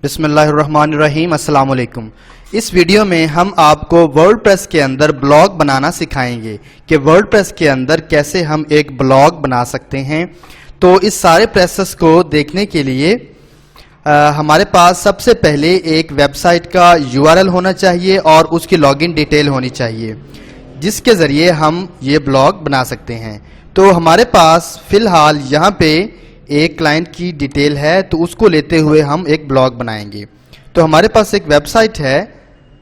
بسم اللہ الرحمن الرحیم۔ السلام علیکم۔ اس ویڈیو میں ہم آپ کو ورڈ پریس کے اندر بلاگ بنانا سکھائیں گے کہ ورڈ پریس کے اندر کیسے ہم ایک بلاگ بنا سکتے ہیں۔ تو اس سارے پروسیس کو دیکھنے کے لیے ہمارے پاس سب سے پہلے ایک ویب سائٹ کا URL ہونا چاہیے اور اس کی لاگ ان ڈیٹیل ہونی چاہیے جس کے ذریعے ہم یہ بلاگ بنا سکتے ہیں۔ تو ہمارے پاس فی الحال یہاں پہ ایک کلائنٹ کی ڈیٹیل ہے، تو اس کو لیتے ہوئے ہم ایک بلاگ بنائیں گے۔ تو ہمارے پاس ایک ویب سائٹ ہے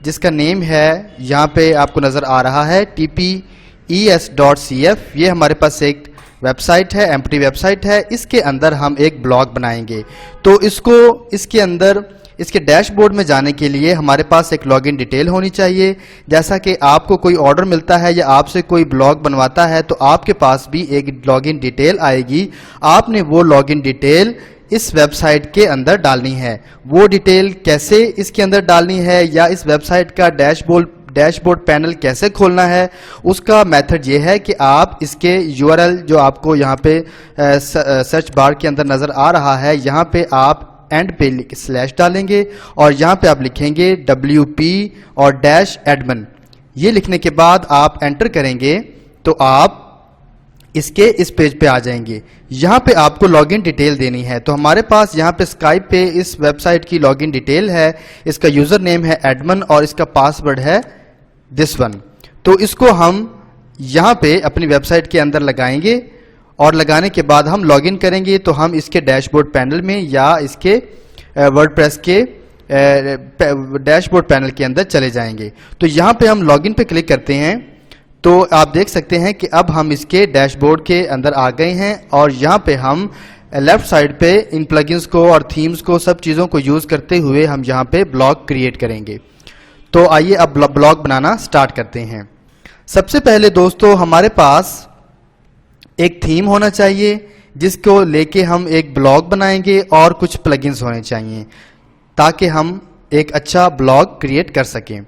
جس کا نیم ہے، یہاں پہ آپ کو نظر آ رہا ہے tpes.cf۔ یہ ہمارے پاس ایک ویب سائٹ ہے، ایمپٹی ویب سائٹ ہے۔ اس کے اندر ہم ایک بلاگ بنائیں گے۔ تو اس کے اندر اس کے ڈیش بورڈ میں جانے کے لیے ہمارے پاس ایک لاگ ان ڈیٹیل ہونی چاہیے۔ جیسا کہ آپ کو کوئی آرڈر ملتا ہے یا آپ سے کوئی بلاگ بنواتا ہے تو آپ کے پاس بھی ایک لاگ ان ڈیٹیل آئے گی۔ آپ نے وہ لاگ ان ڈیٹیل اس ویب سائٹ کے اندر ڈالنی ہے۔ وہ ڈیٹیل کیسے اس کے اندر ڈالنی ہے یا اس ویب سائٹ کا ڈیش بورڈ پینل کیسے کھولنا ہے، اس کا میتھڈ یہ ہے کہ آپ اس کے URL جو آپ کو یہاں پہ سرچ بار کے اندر نظر آ رہا ہے، یہاں پہ آپ اینڈ پہ سلیش ڈالیں گے اور یہاں پہ آپ لکھیں گے WP اور -admin۔ یہ لکھنے کے بعد آپ انٹر کریں گے تو آپ اس پیج پہ آ جائیں گے۔ یہاں پہ آپ کو لاگ ان ڈیٹیل دینی ہے۔ تو ہمارے پاس یہاں پہ اسکائپ پہ اس ویب سائٹ کی لاگ ان ڈیٹیل ہے۔ اس کا یوزر نیم ہے admin اور اس کا پاسورڈ ہے this one۔ تو اس کو ہم یہاں پہ اپنی ویب سائٹ کے اندر لگائیں گے اور لگانے کے بعد ہم لاگ ان کریں گے تو ہم اس کے ڈیش بورڈ پینل میں یا اس کے ورڈ پریس کے ڈیش بورڈ پینل کے اندر چلے جائیں گے۔ تو یہاں پہ ہم لاگ ان پہ کلک کرتے ہیں تو آپ دیکھ سکتے ہیں کہ اب ہم اس کے ڈیش بورڈ کے اندر آ گئے ہیں اور یہاں پہ ہم لیفٹ سائڈ پہ ان پلگنز کو اور تھیمز کو سب چیزوں کو یوز کرتے ہوئے ہم یہاں پہ بلاگ کریٹ کریں گے۔ تو آئیے اب بلاگ بنانا سٹارٹ کرتے ہیں۔ سب سے پہلے دوستو ہمارے پاس ایک تھیم ہونا چاہیے جس کو لے کے ہم ایک بلاگ بنائیں گے اور کچھ پلگنز ہونے چاہیے تاکہ ہم ایک اچھا بلاگ کریٹ کر سکیں۔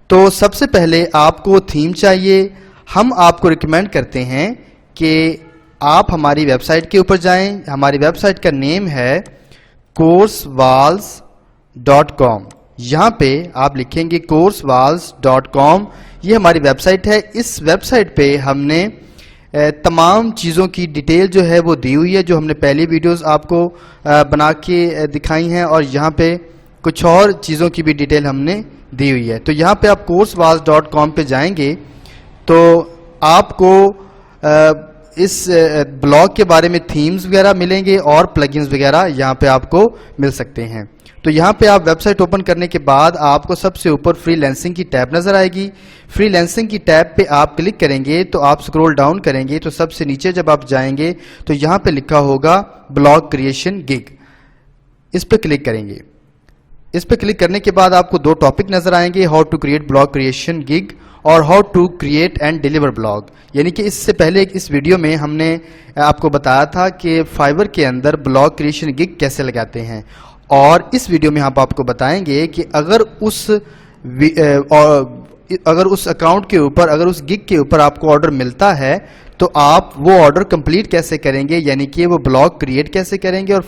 تو سب سے پہلے آپ کو تھیم چاہیے۔ ہم آپ کو ریکمینڈ کرتے ہیں کہ آپ ہماری ویب سائٹ کے اوپر جائیں۔ ہماری ویب سائٹ کا نیم ہے coursewalls.com۔ یہاں پہ آپ لکھیں گے coursewalls.com۔ یہ ہماری ویب سائٹ ہے۔ اس ویب سائٹ پہ ہم نے تمام چیزوں کی ڈیٹیل جو ہے وہ دی ہوئی ہے جو ہم نے پہلی ویڈیوز آپ کو بنا کے دکھائی ہیں، اور یہاں پہ کچھ اور چیزوں کی بھی ڈیٹیل ہم نے دی ہوئی ہے۔ تو یہاں پہ آپ coursewalls.com پہ جائیں گے تو آپ کو اس بلاگ کے بارے میں تھیمز وغیرہ ملیں گے اور پلگنز وغیرہ یہاں پہ آپ کو مل سکتے ہیں۔ تو یہاں پہ آپ ویب سائٹ اوپن کرنے کے بعد آپ کو سب سے اوپر فری لینسنگ کی ٹیب نظر آئے گی۔ فری لینسنگ کی ٹیب پہ آپ کلک کریں گے تو آپ سکرول ڈاؤن کریں گے تو سب سے نیچے جب آپ جائیں گے تو یہاں پہ لکھا ہوگا بلاگ کریشن گگ۔ اس پہ کلک کریں گے۔ اس پہ کلک کرنے کے بعد آپ کو دو ٹاپک نظر آئیں گے، how to create blog creation gig اور how to create and deliver blog. یعنی کہ اس سے پہلے اس ویڈیو میں ہم نے آپ کو بتایا تھا کہ فائور کے اندر بلاگ کریشن گگ کیسے لگاتے ہیں، اور اس ویڈیو میں ہم آپ کو بتائیں گے کہ اگر اس اکاؤنٹ کے اوپر، اگر اس گگ کے اوپر آپ کو آرڈر ملتا ہے تو آپ وہ آرڈر کمپلیٹ کیسے کریں گے، یعنی کہ وہ بلاگ کریٹ کیسے کریں گے اور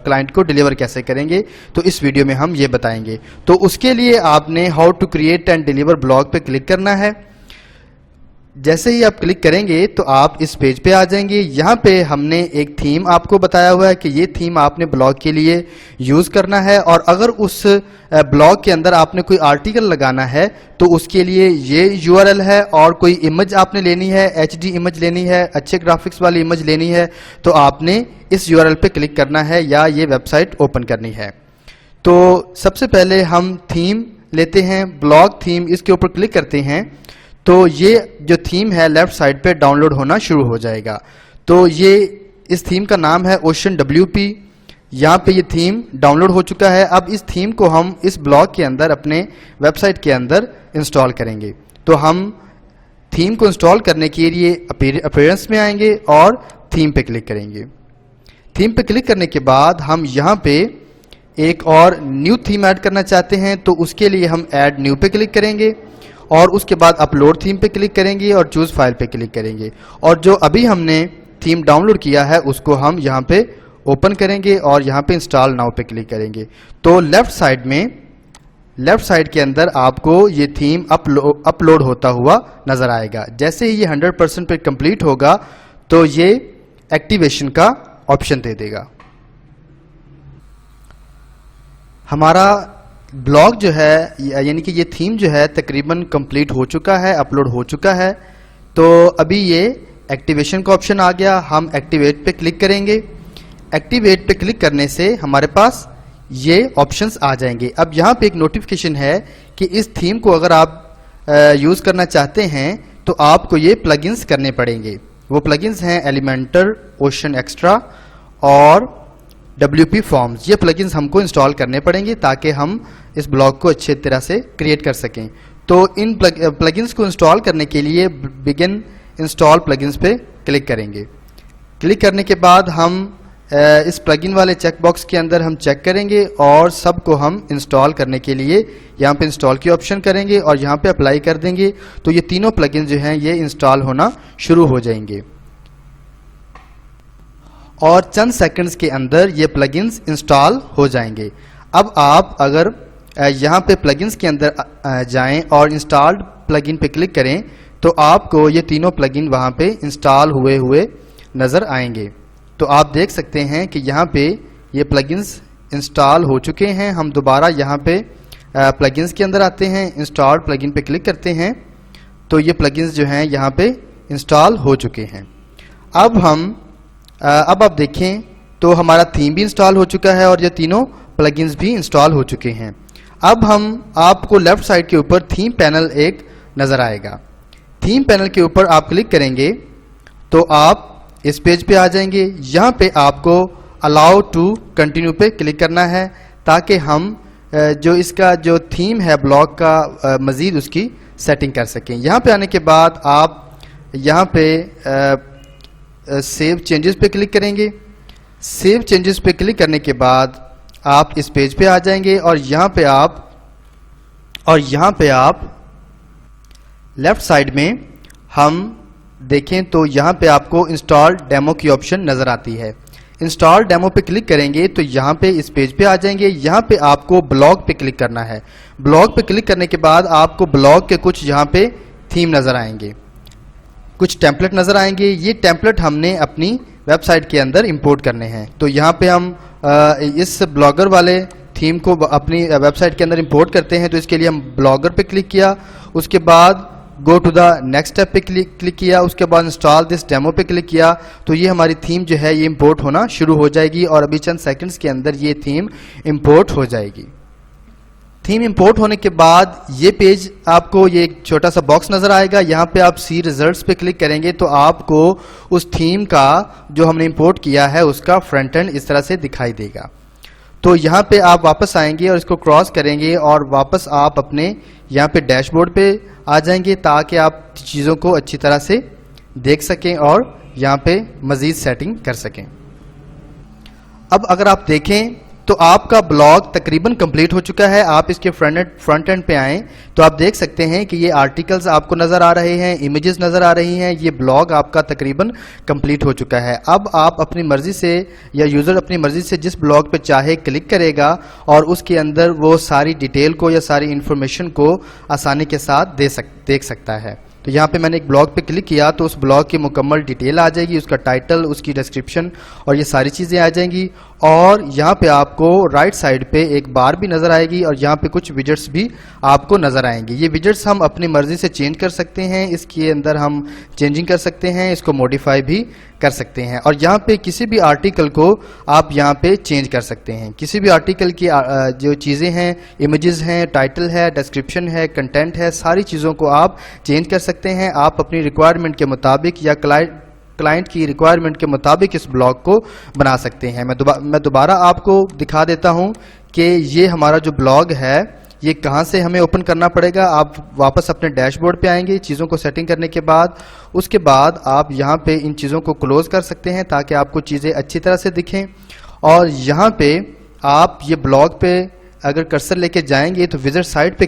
کلائنٹ کو ڈیلیور کیسے کریں گے، تو اس ویڈیو میں ہم یہ بتائیں گے۔ تو اس کے لیے آپ نے how to create and deliver blog پہ کلک کرنا ہے۔ جیسے ہی آپ کلک کریں گے تو آپ اس پیج پہ آ جائیں گے۔ یہاں پہ ہم نے ایک تھیم آپ کو بتایا ہوا ہے کہ یہ تھیم آپ نے بلاگ کے لیے یوز کرنا ہے، اور اگر اس بلاگ کے اندر آپ نے کوئی آرٹیکل لگانا ہے تو اس کے لیے یہ URL ہے، اور کوئی امیج آپ نے لینی ہے، HD امیج لینی ہے، اچھے گرافکس والی امیج لینی ہے تو آپ نے اس URL پہ کلک کرنا ہے یا یہ ویب سائٹ اوپن کرنی ہے۔ تو سب سے پہلے ہم تھیم لیتے ہیں، بلاگ تھیم، اس کے اوپر کلک کرتے ہیں تو یہ جو تھیم ہے لیفٹ سائڈ پہ ڈاؤن لوڈ ہونا شروع ہو جائے گا۔ تو یہ اس تھیم کا نام ہے اوشن WP۔ یہاں پہ یہ تھیم ڈاؤن لوڈ ہو چکا ہے۔ اب اس تھیم کو ہم اس بلاگ کے اندر اپنے ویب سائٹ کے اندر انسٹال کریں گے۔ تو ہم تھیم کو انسٹال کرنے کے لیے اپیرنس میں آئیں گے اور تھیم پہ کلک کریں گے۔ تھیم پہ کلک کرنے کے بعد ہم یہاں پہ ایک اور نیو تھیم ایڈ کرنا چاہتے ہیں تو اس کے لیے ہم ایڈ نیو پہ کلک کریں گے اور اس کے بعد اپلوڈ تھیم پہ کلک کریں گے اور چوز فائل پہ کلک کریں گے، اور جو ابھی ہم نے تھیم ڈاؤن لوڈ کیا ہے اس کو ہم یہاں پہ ओपन करेंगे और यहाँ पे इंस्टॉल नाउ पे क्लिक करेंगे तो लेफ्ट साइड के अंदर आपको ये थीम अपलोड होता हुआ नजर आएगा। जैसे ही ये 100% पे कंप्लीट होगा तो ये एक्टिवेशन का ऑप्शन दे देगा। हमारा ब्लॉग जो है यानी कि ये थीम जो है तकरीबन कंप्लीट हो चुका है, अपलोड हो चुका है। तो अभी ये एक्टिवेशन का ऑप्शन आ गया, हम एक्टिवेट पे क्लिक करेंगे। एक्टिवेट पे क्लिक करने से हमारे पास ये ऑप्शंस आ जाएंगे। अब यहाँ पे एक नोटिफिकेशन है कि इस थीम को अगर आप यूज़ करना चाहते हैं तो आपको ये प्लगइन्स करने पड़ेंगे। वो प्लगइन्स हैं एलिमेंटर, ओशन एक्स्ट्रा और WP फॉर्म्स। ये प्लगइन्स हमको इंस्टॉल करने पड़ेंगे ताकि हम इस ब्लॉग को अच्छे तरह से क्रिएट कर सकें। तो इन प्लगइन्स को इंस्टॉल करने के लिए बिगिन इंस्टॉल प्लगइन्स पे क्लिक करेंगे। क्लिक करने के बाद हम इस प्लगइन वाले चेक बॉक्स के अंदर हम चेक करेंगे और सबको हम इंस्टॉल करने के लिए यहाँ पे इंस्टॉल की ऑप्शन करेंगे और यहाँ पे अप्लाई कर देंगे तो ये तीनों प्लगइन जो हैं ये इंस्टॉल होना शुरू हो जाएंगे और चंद सेकंड्स के अंदर ये प्लगइन्स इंस्टॉल हो जाएंगे। अब आप अगर यहाँ पे प्लगइन्स के अंदर जाएं और इंस्टॉल्ड प्लगइन पे क्लिक करें तो आपको ये तीनों प्लगइन वहाँ पे इंस्टॉल हुए नज़र आएंगे। तो आप देख सकते हैं कि यहाँ पे ये प्लगइन्स इंस्टॉल हो चुके हैं। हम दोबारा यहाँ पे प्लगइन्स के अंदर आते हैं, इंस्टॉल प्लगइन पे क्लिक करते हैं तो ये प्लगइन्स जो हैं यहाँ पे इंस्टॉल हो चुके हैं। अब आप देखें तो हमारा थीम भी इंस्टॉल हो चुका है और ये तीनों प्लगइन्स भी इंस्टॉल हो चुके हैं। अब आपको लेफ्ट साइड के ऊपर थीम पैनल एक नज़र आएगा। थीम पैनल के ऊपर आप क्लिक करेंगे तो आप इस पेज पे आ जाएंगे। यहाँ पे आपको अलाउ टू कंटिन्यू पे क्लिक करना है ताकि हम जो इसका जो थीम है ब्लॉग का मज़ीद उसकी सेटिंग कर सकें। यहाँ पे आने के बाद आप यहाँ पे सेव चेंजेस पे क्लिक करेंगे। सेव चेंजेस पे क्लिक करने के बाद आप इस पेज पे आ जाएंगे और यहाँ पे आप लेफ्ट साइड में हम देखें तो यहाँ पे आपको इंस्टॉल डेमो की ऑप्शन नज़र आती है। इंस्टॉल डेमो पे क्लिक करेंगे तो यहाँ पे इस पेज पे आ जाएंगे। यहाँ पे आपको ब्लॉग पे क्लिक करना है। ब्लॉग पे क्लिक करने के बाद आपको ब्लॉग के कुछ यहाँ पे थीम नज़र आएंगे, कुछ टेम्पलेट नज़र आएंगे। ये टेम्पलेट हमने अपनी वेबसाइट के अंदर इंपोर्ट करने हैं। तो यहाँ पे हम इस ब्लॉगर वाले थीम को अपनी वेबसाइट के अंदर इंपोर्ट करते हैं। तो इसके लिए हम ब्लॉगर पे क्लिक किया, उसके बाद go to the next step पे क्लिक किया, उसके बाद इंस्टॉल दिस डेमो पे क्लिक किया तो ये हमारी थीम जो है ये इंपोर्ट होना शुरू हो जाएगी और अभी चंद सेकंड्स के अंदर ये थीम इंपोर्ट हो जाएगी। थीम इंपोर्ट होने के बाद ये पेज आपको ये एक छोटा सा बॉक्स नजर आएगा। यहाँ पे आप सी रिजल्ट्स पे क्लिक करेंगे तो आपको उस थीम का जो हमने इंपोर्ट किया है उसका फ्रंट एंड इस तरह से दिखाई देगा। तो यहाँ पे आप वापस आएंगे और इसको क्रॉस करेंगे और वापस आप अपने यहाँ पे डैशबोर्ड पे आ जाएंगे ताकि आप चीज़ों को अच्छी तरह से देख सकें और यहाँ पे मज़ीद सेटिंग कर सकें। अब अगर आप देखें तो आपका ब्लॉग तकरीबन कंप्लीट हो चुका है। आप इसके फ्रंट एंड पे आएँ तो आप देख सकते हैं कि ये आर्टिकल्स आपको नज़र आ रहे हैं, इमेजेस नज़र आ रही हैं। ये ब्लॉग आपका तकरीबन कंप्लीट हो चुका है। अब आप अपनी मर्ज़ी से या यूज़र अपनी मर्ज़ी से जिस ब्लॉग पे चाहे क्लिक करेगा और उसके अंदर वो सारी डिटेल को या सारी इन्फॉर्मेशन को आसानी के साथ देख सकता है। तो यहाँ पे मैंने एक ब्लॉग पे क्लिक किया तो उस ब्लॉग की मुकम्मल डिटेल आ जाएगी, उसका टाइटल, उसकी डिस्क्रिप्शन और ये सारी चीज़ें आ जाएंगी। और यहाँ पे आपको राइट साइड पे एक बार भी नज़र आएगी और यहाँ पे कुछ विजेट्स भी आपको नज़र आएंगे। ये विजेट्स हम अपनी मर्ज़ी से चेंज कर सकते हैं, इसके अंदर हम चेंजिंग कर सकते हैं, इसको मॉडिफाई भी कर सकते हैं। और यहाँ पे किसी भी आर्टिकल को आप यहाँ पे चेंज कर सकते हैं। किसी भी आर्टिकल की जो चीज़ें हैं, इमेजेस हैं, टाइटल है, डिस्क्रिप्शन है, कंटेंट है, सारी चीज़ों को आप चेंज कर सकते हैं। आप अपनी रिक्वायरमेंट के मुताबिक या क्लाइंट की रिक्वायरमेंट के मुताबिक इस ब्लॉग को बना सकते हैं। मैं दोबारा आपको दिखा देता हूं कि ये हमारा जो ब्लॉग है ये कहां से हमें ओपन करना पड़ेगा। आप वापस अपने डैशबोर्ड पे आएंगे चीज़ों को सेटिंग करने के बाद, उसके बाद आप यहां पे इन चीज़ों को क्लोज कर सकते हैं ताकि आपको चीज़ें अच्छी तरह से दिखें। और यहाँ पे आप ये ब्लॉग पे अगर कर्सर लेके जाएंगे तो विजिट साइट पे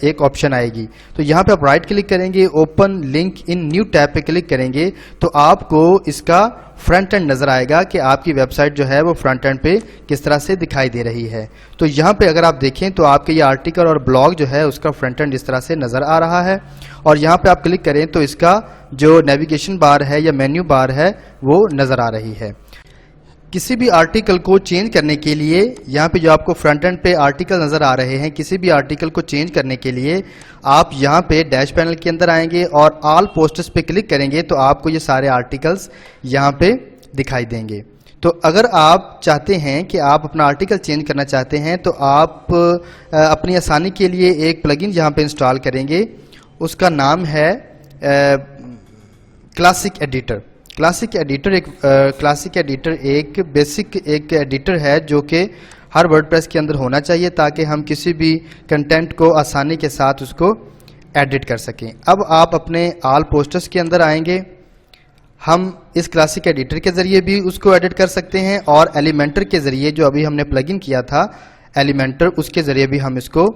एक ऑप्शन आएगी, तो यहाँ पे आप राइट क्लिक करेंगे, open link in new tab पे क्लिक करेंगे तो आपको इसका फ्रंट एंड नजर आएगा कि आपकी वेबसाइट जो है वो फ्रंट एंड पे किस तरह से दिखाई दे रही है। तो यहाँ पे अगर आप देखें तो आपके ये आर्टिकल और ब्लॉग जो है उसका फ्रंट एंड इस तरह से नजर आ रहा है, और यहाँ पे आप क्लिक करें तो इसका जो नेविगेशन बार है या मेन्यू बार है वो नजर आ रही है। किसी भी आर्टिकल को चेंज करने के लिए यहाँ पे जो आपको फ्रंट एंड पे आर्टिकल नज़र आ रहे हैं, किसी भी आर्टिकल को चेंज करने के लिए आप यहाँ पे डैश पैनल के अंदर आएंगे और ऑल पोस्टर्स पे क्लिक करेंगे तो आपको ये सारे आर्टिकल्स यहाँ पे दिखाई देंगे। तो अगर आप चाहते हैं कि आप अपना आर्टिकल चेंज करना चाहते हैं तो आप अपनी आसानी के लिए एक प्लगइन यहाँ पे इंस्टॉल करेंगे, उसका नाम है क्लासिक एडिटर। क्लासिक एडिटर एक बेसिक एडिटर है जो कि हर वर्डप्रेस के अंदर होना चाहिए ताकि हम किसी भी कंटेंट को आसानी के साथ उसको एडिट कर सकें। अब आप अपने ऑल पोस्टर्स के अंदर आएंगे, हम इस क्लासिक एडिटर के ज़रिए भी उसको एडिट कर सकते हैं और एलिमेंटर के ज़रिए जो अभी हमने प्लगइन किया था एलिमेंटर, उसके ज़रिए भी हम इसको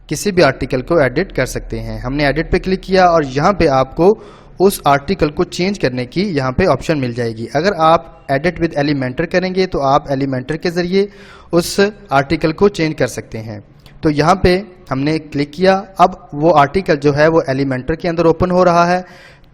किसी भी आर्टिकल को एडिट कर सकते हैं। हमने एडिट पे क्लिक किया और यहाँ पे आपको उस आर्टिकल को चेंज करने की यहाँ पे ऑप्शन मिल जाएगी। अगर आप एडिट विद एलिमेंटर करेंगे तो आप एलिमेंटर के ज़रिए उस आर्टिकल को चेंज कर सकते हैं। तो यहाँ पे हमने क्लिक किया, अब वो आर्टिकल जो है वो एलिमेंटर के अंदर ओपन हो रहा है।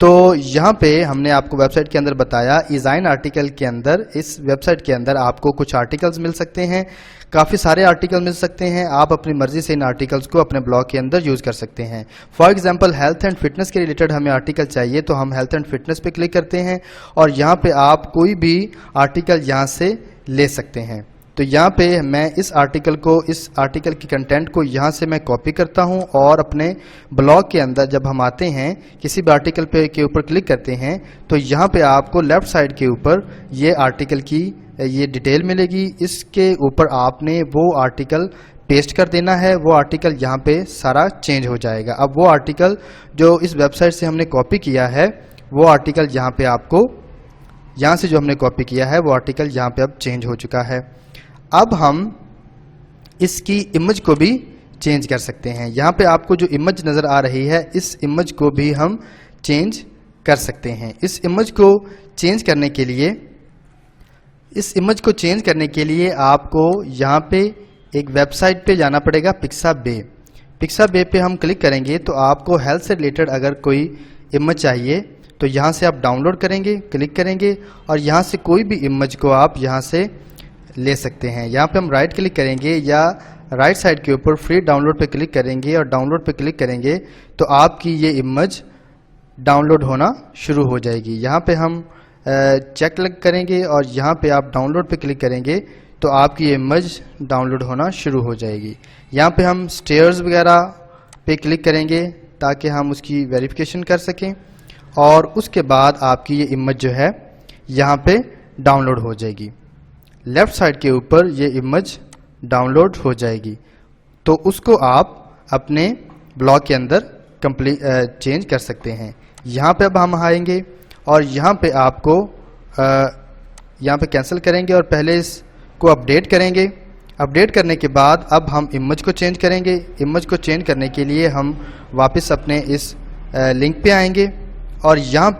तो यहाँ पे हमने आपको वेबसाइट के अंदर बताया डिज़ाइन आर्टिकल के अंदर, इस वेबसाइट के अंदर आपको कुछ आर्टिकल्स मिल सकते हैं, काफ़ी सारे आर्टिकल मिल सकते हैं। आप अपनी मर्जी से इन आर्टिकल्स को अपने ब्लॉग के अंदर यूज़ कर सकते हैं। For example health and fitness के रिलेटेड हमें आर्टिकल चाहिए तो हम हेल्थ एंड फिटनेस पे क्लिक करते हैं और यहाँ पे आप कोई भी आर्टिकल यहाँ से ले सकते हैं। तो यहाँ पे मैं इस आर्टिकल की कंटेंट को यहाँ से मैं कॉपी करता हूँ और अपने ब्लॉग के अंदर जब हम आते हैं किसी भी आर्टिकल पे के ऊपर क्लिक करते हैं तो यहाँ पे आपको लेफ्ट साइड के ऊपर ये आर्टिकल की ये डिटेल मिलेगी। इसके ऊपर आपने वो आर्टिकल पेस्ट कर देना है, वो आर्टिकल यहाँ पे सारा चेंज हो जाएगा। अब वो आर्टिकल जो इस वेबसाइट से हमने कॉपी किया है वो आर्टिकल यहाँ पे आपको, यहाँ से जो हमने कॉपी किया है वो आर्टिकल यहाँ पे अब चेंज हो चुका है। अब हम इसकी इमेज को भी चेंज कर सकते हैं। यहाँ पे आपको जो इमेज नज़र आ रही है इस इमेज को भी हम चेंज कर सकते हैं। इस इमेज को चेंज करने के लिए आपको यहाँ पे एक वेबसाइट पे जाना पड़ेगा, पिक्साबे पे हम क्लिक करेंगे तो आपको हेल्थ से रिलेटेड अगर कोई इमेज चाहिए तो यहाँ से आप डाउनलोड करेंगे, क्लिक करेंगे और यहाँ से कोई भी इमेज को आप यहाँ से ले सकते हैं। यहाँ पे हम राइट क्लिक करेंगे या राइट साइड के ऊपर फ्री डाउनलोड पे क्लिक करेंगे और डाउनलोड पे क्लिक करेंगे तो आपकी ये इमेज डाउनलोड होना शुरू हो जाएगी। यहाँ पे हम चेक क्लिक करेंगे और यहाँ पे आप डाउनलोड पे क्लिक करेंगे तो आपकी ये इमेज डाउनलोड होना शुरू हो जाएगी। यहाँ पे हम स्टेयर्स वगैरह पे क्लिक करेंगे ताकि हम उसकी वेरिफिकेशन कर सकें और उसके बाद आपकी ये इमेज जो है यहाँ पे डाउनलोड हो जाएगी। लेफ्ट साइड के ऊपर ये इमेज डाउनलोड हो जाएगी तो उसको आप अपने ब्लॉग के अंदर चेंज कर सकते हैं। यहाँ पे अब हम आएंगे और यहाँ पे आपको यहाँ पे कैंसिल करेंगे और पहले इसको अपडेट करेंगे। अपडेट करने के बाद अब हम इमेज को चेंज करेंगे। इमेज को चेंज करने के लिए हम वापस अपने इस लिंक पे आएंगे और यहाँ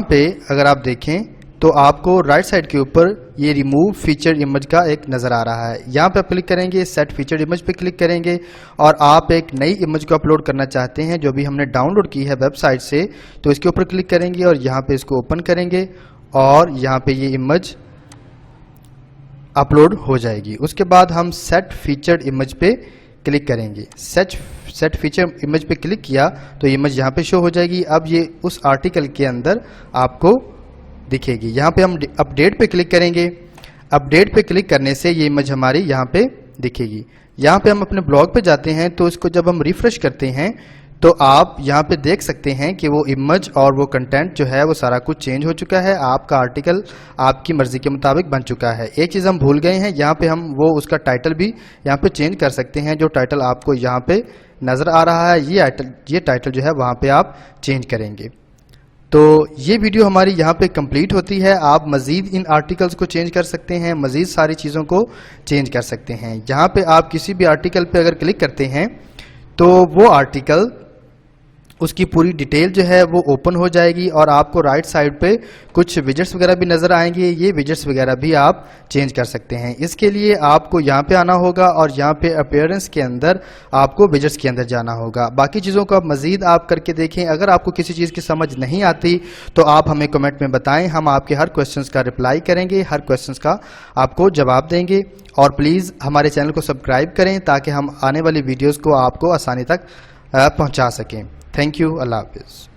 पे अगर आप देखें तो आपको राइट साइड के ऊपर ये रिमूव फीचर इमेज का एक नज़र आ रहा है। यहाँ पे आप क्लिक करेंगे, सेट फीचर इमेज पे क्लिक करेंगे और आप एक नई इमेज को अपलोड करना चाहते हैं जो भी हमने डाउनलोड की है वेबसाइट से, तो इसके ऊपर क्लिक करेंगे और यहाँ पे इसको ओपन करेंगे और यहाँ पे ये इमेज अपलोड हो जाएगी। उसके बाद हम सेट फीचर्ड इमेज पे क्लिक करेंगे। सेट फीचर इमेज पे क्लिक किया तो इमेज यहाँ पे शो हो जाएगी। अब ये उस आर्टिकल के अंदर आपको दिखेगी। यहाँ पे हम अपडेट पे क्लिक करेंगे। अपडेट पे क्लिक करने से ये इमेज हमारी यहाँ पे दिखेगी। यहाँ पे हम अपने ब्लॉग पे जाते हैं तो इसको जब हम रिफ्रेश करते हैं तो आप यहाँ पे देख सकते हैं कि वो इमेज और वो कंटेंट जो है वो सारा कुछ चेंज हो चुका है। आपका आर्टिकल आपकी मर्जी के मुताबिक बन चुका है। एक चीज़ हम भूल गए हैं, यहाँ पे हम वो उसका टाइटल भी यहाँ पे चेंज कर सकते हैं। जो टाइटल आपको यहाँ पे नज़र आ रहा है ये टाइटल जो है वहाँ पे आप चेंज करेंगे। تو یہ ویڈیو ہماری یہاں پہ کمپلیٹ ہوتی ہے. آپ مزید ان آرٹیکلز کو چینج کر سکتے ہیں, مزید ساری چیزوں کو چینج کر سکتے ہیں. یہاں پہ آپ کسی بھی آرٹیکل پہ اگر کلک کرتے ہیں تو وہ آرٹیکل اس کی پوری ڈیٹیل جو ہے وہ اوپن ہو جائے گی, اور آپ کو رائٹ سائڈ پہ کچھ ویجٹس وغیرہ بھی نظر آئیں گے. یہ ویجٹس وغیرہ بھی آپ چینج کر سکتے ہیں. اس کے لیے آپ کو یہاں پہ آنا ہوگا اور یہاں پہ اپیئرنس کے اندر آپ کو ویجٹس کے اندر جانا ہوگا. باقی چیزوں کو آپ مزید آپ کر کے دیکھیں. اگر آپ کو کسی چیز کی سمجھ نہیں آتی تو آپ ہمیں کمنٹ میں بتائیں, ہم آپ کے ہر کویسچنس کا رپلائی کریں گے, ہر کویسچنس کا آپ کو جواب دیں گے. اور پلیز ہمارے چینل کو سبسکرائب کریں تاکہ ہم آنے والی ویڈیوز کو آپ کو آسانی تک پہنچا سکیں. Thank you. اللہ حافظ.